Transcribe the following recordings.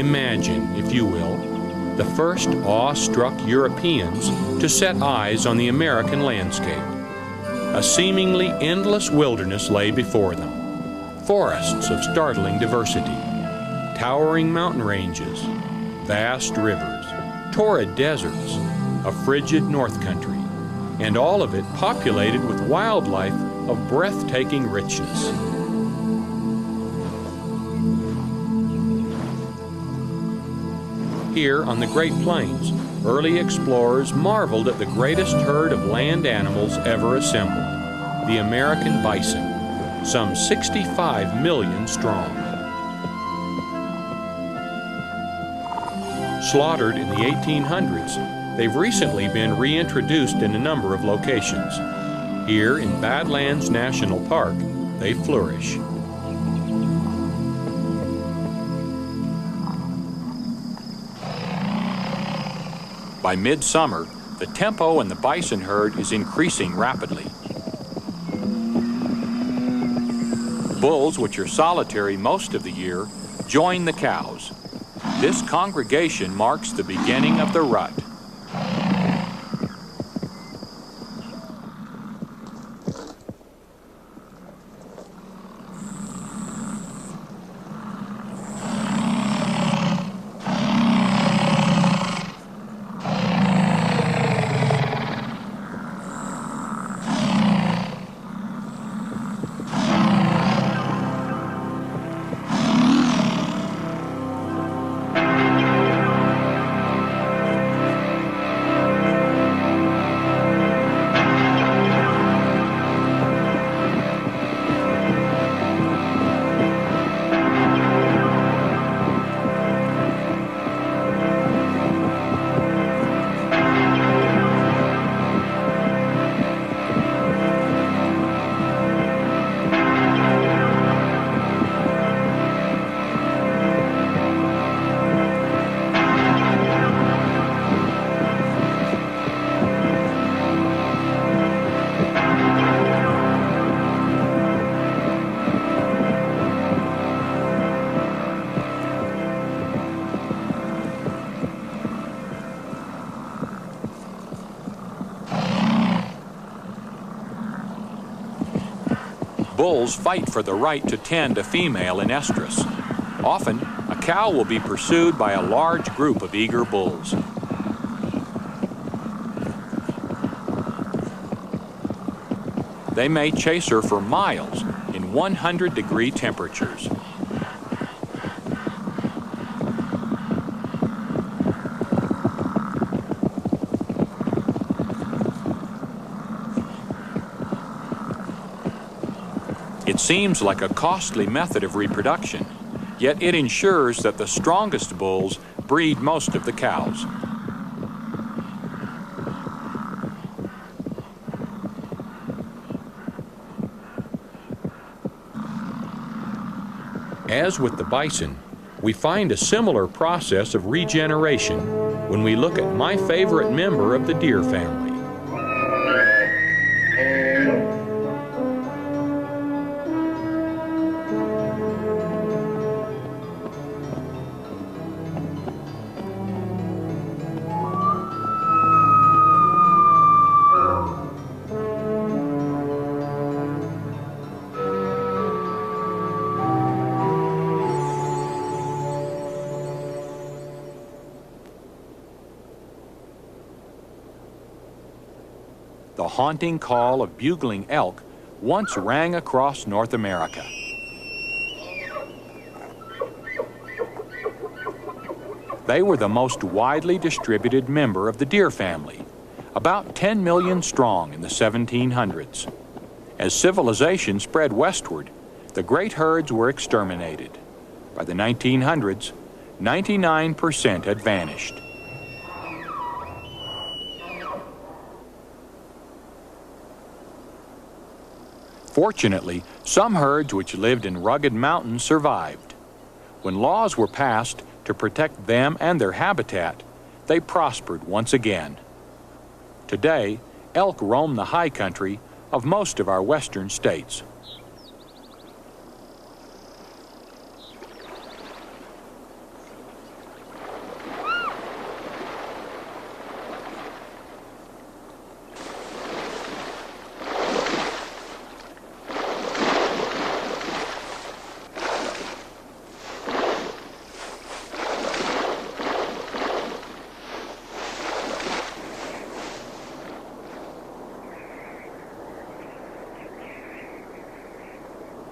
Imagine, if you will, the first awe-struck Europeans to set eyes on the American landscape. A seemingly endless wilderness lay before them. Forests of startling diversity, towering mountain ranges, vast rivers, torrid deserts, a frigid north country, and all of it populated with wildlife of breathtaking richness. Here on the Great Plains, early explorers marveled at the greatest herd of land animals ever assembled, the American bison, some 65 million strong. Slaughtered in the 1800s, they've recently been reintroduced in a number of locations. Here in Badlands National Park, they flourish. By midsummer, the tempo in the bison herd is increasing rapidly. Bulls, which are solitary most of the year, join the cows. This congregation marks the beginning of the rut. Bulls fight for the right to tend a female in estrus. Often, a cow will be pursued by a large group of eager bulls. They may chase her for miles in 100-degree temperatures. It seems like a costly method of reproduction, yet it ensures that the strongest bulls breed most of the cows. As with the bison, we find a similar process of regeneration when we look at my favorite member of the deer family. The haunting call of bugling elk once rang across North America. They were the most widely distributed member of the deer family, about 10 million strong in the 1700s. As civilization spread westward, the great herds were exterminated. By the 1900s, 99% had vanished. Fortunately, some herds which lived in rugged mountains survived. When laws were passed to protect them and their habitat, they prospered once again. Today, elk roam the high country of most of our western states.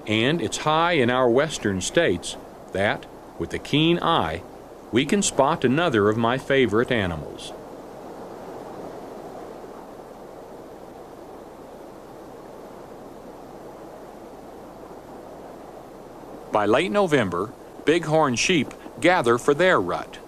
and it's high in our western states that, with a keen eye, we can spot another of my favorite animals. By late November, bighorn sheep gather for their rut.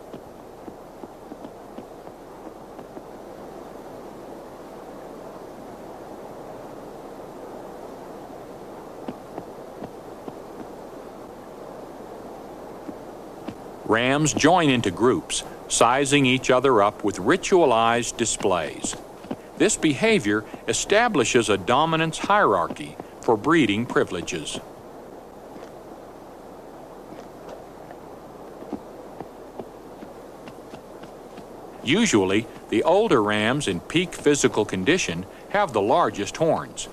Rams join into groups, sizing each other up with ritualized displays. This behavior establishes a dominance hierarchy for breeding privileges. Usually, the older rams in peak physical condition have the largest horns.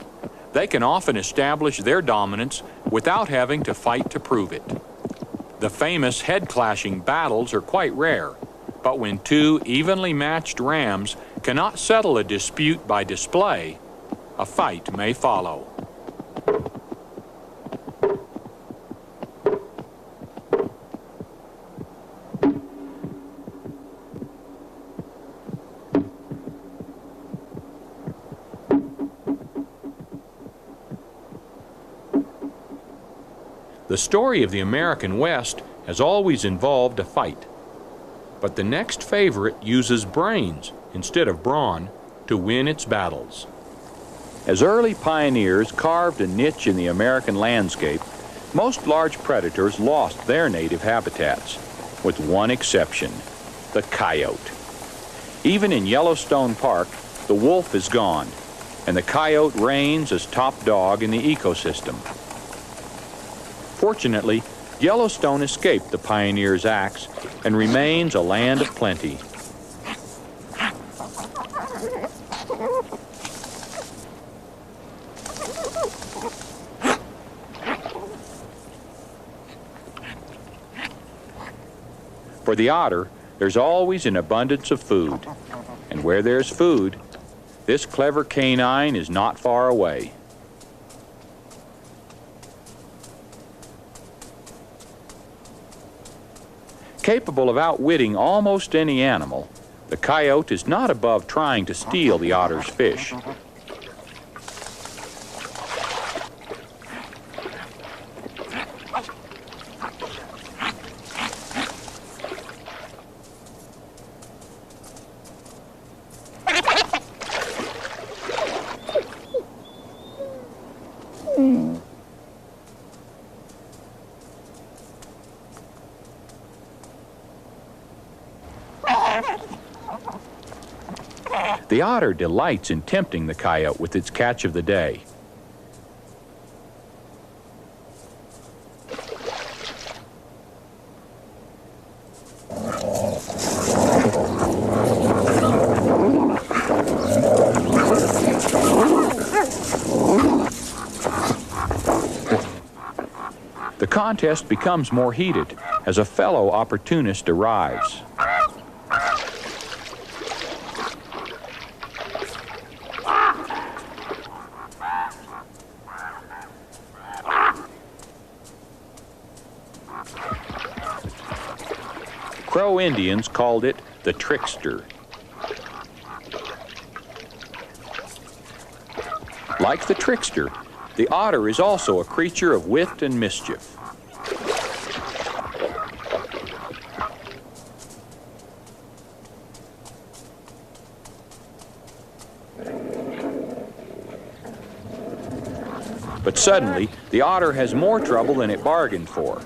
They can often establish their dominance without having to fight to prove it. The famous head-clashing battles are quite rare, but when two evenly matched rams cannot settle a dispute by display, a fight may follow. The story of the American West has always involved a fight, but the next favorite uses brains instead of brawn to win its battles. As early pioneers carved a niche in the American landscape, most large predators lost their native habitats, with one exception, the coyote. Even in Yellowstone Park, the wolf is gone, and the coyote reigns as top dog in the ecosystem. Fortunately, Yellowstone escaped the pioneer's axe and remains a land of plenty. For the otter, there's always an abundance of food. And where there's food, this clever canine is not far away. Capable of outwitting almost any animal, the coyote is not above trying to steal the otter's fish. The otter delights in tempting the coyote with its catch of the day. The contest becomes more heated as a fellow opportunist arrives. Crow Indians called it the trickster. Like the trickster, the otter is also a creature of wit and mischief. But suddenly, the otter has more trouble than it bargained for.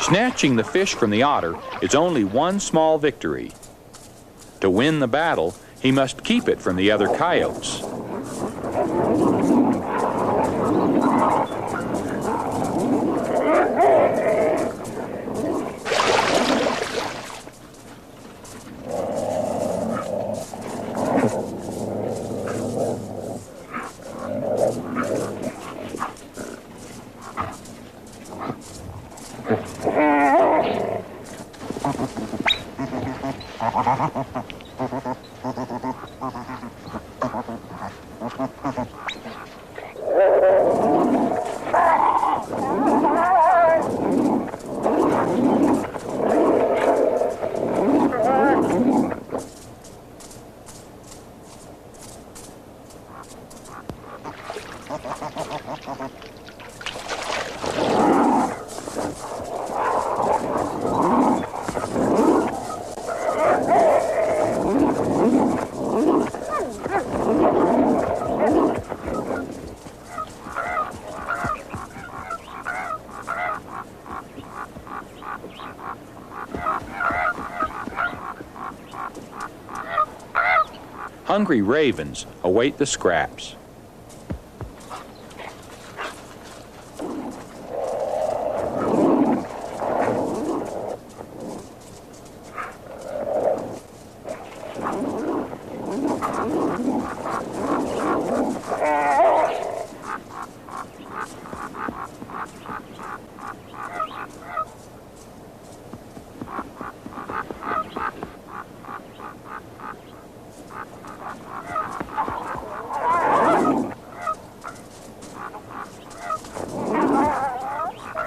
Snatching the fish from the otter is only one small victory. To win the battle, he must keep it from the other coyotes. Hungry ravens await the scraps.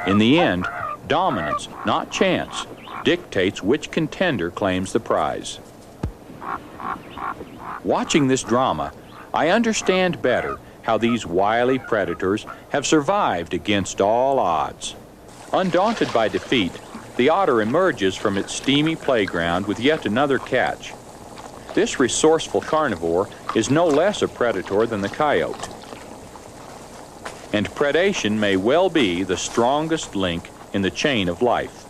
In the end, dominance, not chance, dictates which contender claims the prize. Watching this drama, I understand better how these wily predators have survived against all odds. Undaunted by defeat, the otter emerges from its steamy playground with yet another catch. This resourceful carnivore is no less a predator than the coyote. And predation may well be the strongest link in the chain of life.